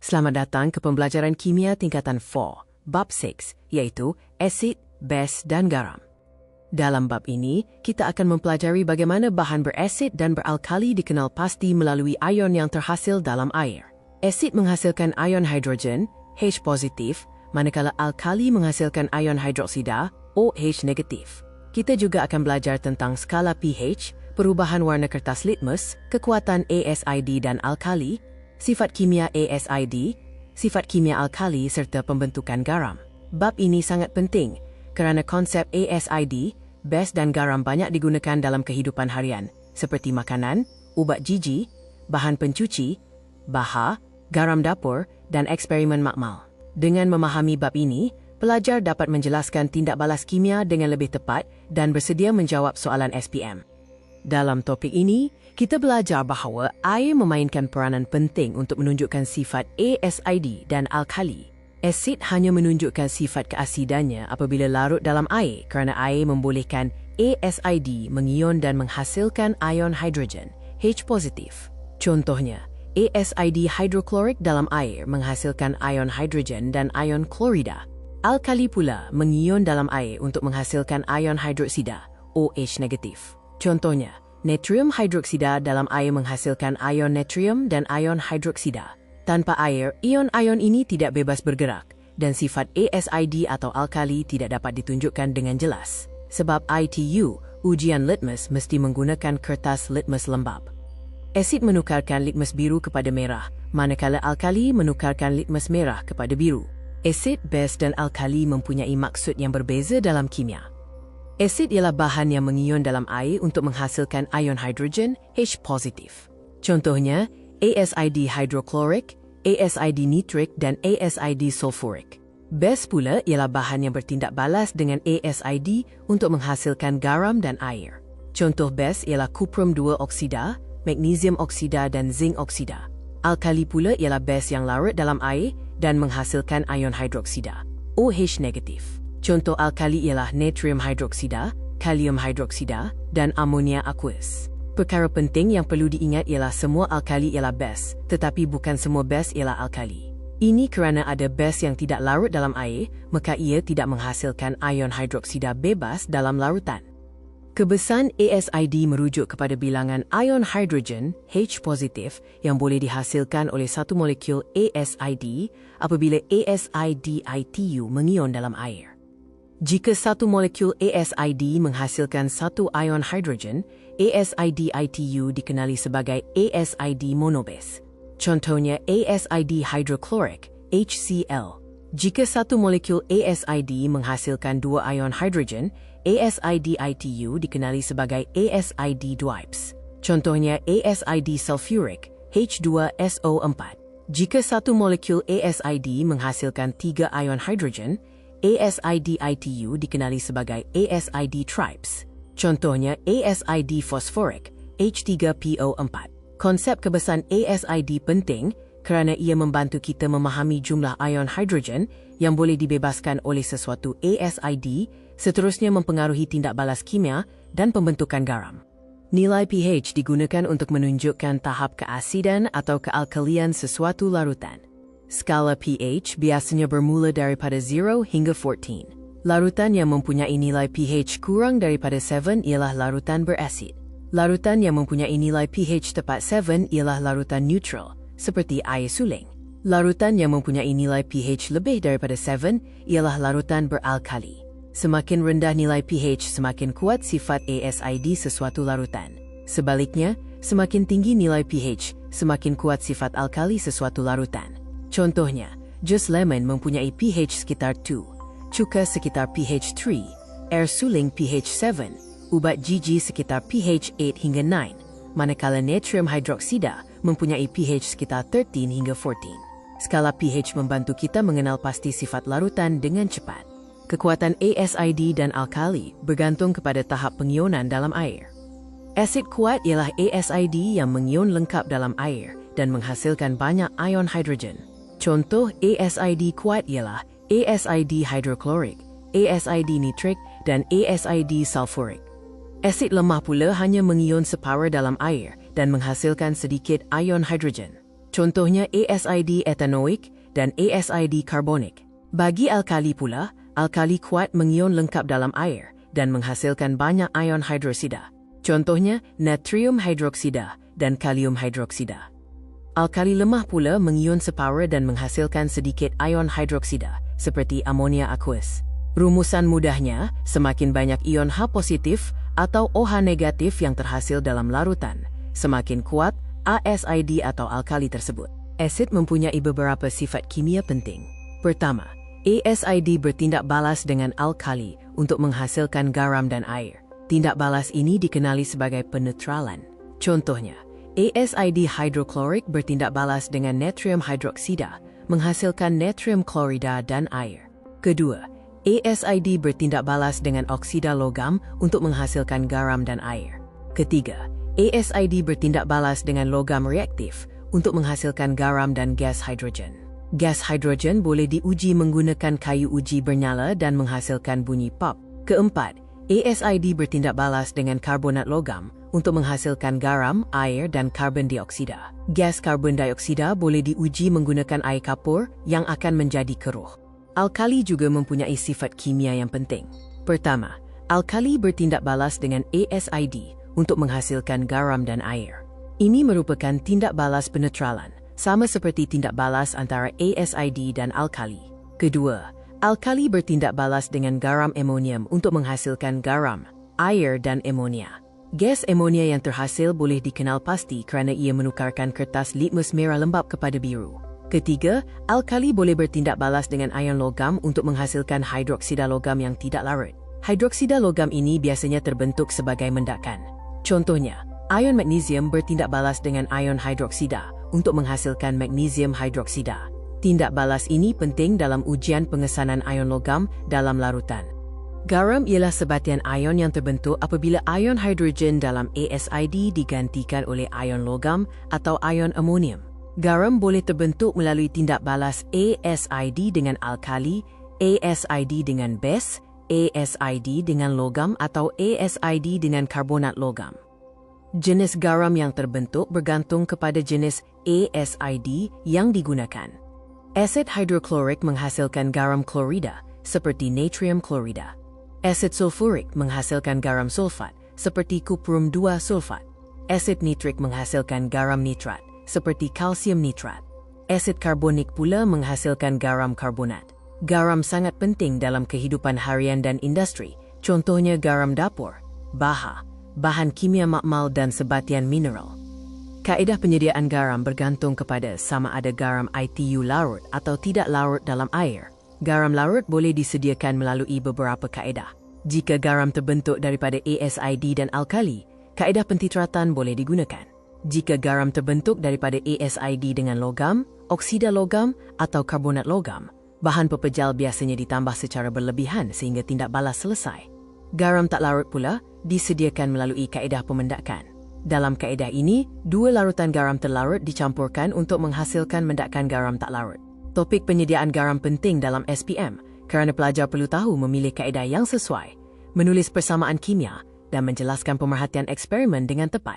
Selamat datang ke pembelajaran kimia tingkatan 4, bab 6, iaitu asid, base dan garam. Dalam bab ini, kita akan mempelajari bagaimana bahan berasid dan beralkali dikenal pasti melalui ion yang terhasil dalam air. Asid menghasilkan ion hidrogen, H positif, manakala alkali menghasilkan ion hidroksida, OH negatif. Kita juga akan belajar tentang skala pH, perubahan warna kertas litmus, kekuatan ASID dan alkali, sifat kimia ASID, sifat kimia alkali serta pembentukan garam. Bab ini sangat penting kerana konsep ASID, base dan garam banyak digunakan dalam kehidupan harian seperti makanan, ubat gigi, bahan pencuci, baha, garam dapur dan eksperimen makmal. Dengan memahami bab ini, pelajar dapat menjelaskan tindak balas kimia dengan lebih tepat dan bersedia menjawab soalan SPM. Dalam topik ini, kita belajar bahawa air memainkan peranan penting untuk menunjukkan sifat ASID dan alkali. Asid hanya menunjukkan sifat keasidannya apabila larut dalam air kerana air membolehkan ASID mengion dan menghasilkan ion hidrogen, H positif. Contohnya, ASID hidroklorik dalam air menghasilkan ion hidrogen dan ion klorida. Alkali pula mengion dalam air untuk menghasilkan ion hidroksida, OH negatif. Contohnya, natrium hidroksida dalam air menghasilkan ion natrium dan ion hidroksida. Tanpa air, ion-ion ini tidak bebas bergerak dan sifat ASID atau alkali tidak dapat ditunjukkan dengan jelas. Sebab ITU, ujian litmus mesti menggunakan kertas litmus lembab. Asid menukarkan litmus biru kepada merah, manakala alkali menukarkan litmus merah kepada biru. Asid, base dan alkali mempunyai maksud yang berbeza dalam kimia. Asid ialah bahan yang mengion dalam air untuk menghasilkan ion hidrogen, H positif. Contohnya, ASID hidroklorik, ASID nitrik dan ASID sulfurik. Base pula ialah bahan yang bertindak balas dengan ASID untuk menghasilkan garam dan air. Contoh base ialah kuprum 2 oksida, magnesium oksida dan zinc oksida. Alkali pula ialah base yang larut dalam air dan menghasilkan ion hidroksida, OH negatif. Contoh alkali ialah natrium hidroksida, kalium hidroksida, dan amonia aqueous. Perkara penting yang perlu diingat ialah semua alkali ialah base, tetapi bukan semua base ialah alkali. Ini kerana ada base yang tidak larut dalam air, maka ia tidak menghasilkan ion hidroksida bebas dalam larutan. Kebesaran ASID merujuk kepada bilangan ion hidrogen, H positif, yang boleh dihasilkan oleh satu molekul ASID apabila ASID ITU mengion dalam air. Jika satu molekul ASID menghasilkan satu ion hidrogen, ASID ITU dikenali sebagai ASID monobase. Contohnya ASID hydrochloric, HCl. Jika satu molekul ASID menghasilkan dua ion hidrogen, ASID ITU dikenali sebagai ASID dwipes. Contohnya ASID sulfuric, H2SO4. Jika satu molekul ASID menghasilkan tiga ion hidrogen, ASID ITU dikenali sebagai ASID tripes. Contohnya ASID phosphoric, H3PO4. Konsep kebesaran ASID penting kerana ia membantu kita memahami jumlah ion hidrogen yang boleh dibebaskan oleh sesuatu ASID, seterusnya mempengaruhi tindak balas kimia dan pembentukan garam. Nilai pH digunakan untuk menunjukkan tahap keasidan atau kealkalian sesuatu larutan. Skala pH biasanya bermula daripada 0 hingga 14. Larutan yang mempunyai nilai pH kurang daripada 7 ialah larutan berasid. Larutan yang mempunyai nilai pH tepat 7 ialah larutan neutral, seperti air suling. Larutan yang mempunyai nilai pH lebih daripada 7 ialah larutan beralkali. Semakin rendah nilai pH, semakin kuat sifat ASID sesuatu larutan. Sebaliknya, semakin tinggi nilai pH, semakin kuat sifat alkali sesuatu larutan. Contohnya, jus lemon mempunyai pH sekitar 2, cuka sekitar pH 3, air suling pH 7, ubat gigi sekitar pH 8 hingga 9, manakala natrium hidroksida mempunyai pH sekitar 13 hingga 14. Skala pH membantu kita mengenal pasti sifat larutan dengan cepat. Kekuatan ASID dan alkali bergantung kepada tahap pengionan dalam air. Asid kuat ialah ASID yang mengion lengkap dalam air dan menghasilkan banyak ion hidrogen. Contoh ASID kuat ialah ASID hidroklorik, ASID nitrik, dan ASID sulfurik. Asid lemah pula hanya mengion separuh dalam air dan menghasilkan sedikit ion hidrogen. contohnya asid ethanoik dan asid karbonik. Bagi alkali pula, alkali kuat mengion lengkap dalam air dan menghasilkan banyak ion hidroksida, contohnya natrium hidroksida dan kalium hidroksida. Alkali lemah pula mengion separuh dan menghasilkan sedikit ion hidroksida, seperti amonia aqueous. Rumusan mudahnya, semakin banyak ion H positif atau OH negatif yang terhasil dalam larutan, semakin kuat asid atau alkali tersebut. Asid mempunyai beberapa sifat kimia penting. Pertama, asid bertindak balas dengan alkali untuk menghasilkan garam dan air. Tindak balas ini dikenali sebagai penetralan. Contohnya, asid hidroklorik bertindak balas dengan natrium hidroksida, menghasilkan natrium klorida dan air. Kedua, asid bertindak balas dengan oksida logam untuk menghasilkan garam dan air. Ketiga, asid bertindak balas dengan logam reaktif untuk menghasilkan garam dan gas hidrogen. Gas hidrogen boleh diuji menggunakan kayu uji bernyala dan menghasilkan bunyi pop. Keempat, asid bertindak balas dengan karbonat logam untuk menghasilkan garam, air dan karbon dioksida. Gas karbon dioksida boleh diuji menggunakan air kapur yang akan menjadi keruh. Alkali juga mempunyai sifat kimia yang penting. Pertama, alkali bertindak balas dengan asid untuk menghasilkan garam dan air. Ini merupakan tindak balas penetralan, sama seperti tindak balas antara asid dan alkali. Kedua, alkali bertindak balas dengan garam amonium untuk menghasilkan garam, air dan amonia. Gas amonia yang terhasil boleh dikenal pasti kerana ia menukarkan kertas litmus merah lembap kepada biru. Ketiga, alkali boleh bertindak balas dengan ion logam untuk menghasilkan hidroksida logam yang tidak larut. Hidroksida logam ini biasanya terbentuk sebagai mendakan. Contohnya, ion magnesium bertindak balas dengan ion hidroksida untuk menghasilkan magnesium hidroksida. Tindak balas ini penting dalam ujian pengesanan ion logam dalam larutan. Garam ialah sebatian ion yang terbentuk apabila ion hidrogen dalam asid digantikan oleh ion logam atau ion amonium. Garam boleh terbentuk melalui tindak balas asid dengan alkali, asid dengan base, asid dengan logam atau asid dengan karbonat logam. Jenis garam yang terbentuk bergantung kepada jenis asid yang digunakan. Asid hidroklorik menghasilkan garam klorida seperti natrium klorida. Asid sulfurik menghasilkan garam sulfat seperti kuprum 2 sulfat. Asid nitrik menghasilkan garam nitrat seperti kalsium nitrat. Asid karbonik pula menghasilkan garam karbonat. Garam sangat penting dalam kehidupan harian dan industri, contohnya garam dapur, bahan kimia makmal dan sebatian mineral. Kaedah penyediaan garam bergantung kepada sama ada garam ITU larut atau tidak larut dalam air. Garam larut boleh disediakan melalui beberapa kaedah. Jika garam terbentuk daripada asid dan alkali, kaedah pentitratan boleh digunakan. Jika garam terbentuk daripada asid dengan logam, oksida logam atau karbonat logam, bahan pepejal biasanya ditambah secara berlebihan sehingga tindak balas selesai. Garam tak larut pula disediakan melalui kaedah pemendakan. Dalam kaedah ini, dua larutan garam terlarut dicampurkan untuk menghasilkan mendakan garam tak larut. Topik penyediaan garam penting dalam SPM kerana pelajar perlu tahu memilih kaedah yang sesuai, menulis persamaan kimia dan menjelaskan pemerhatian eksperimen dengan tepat.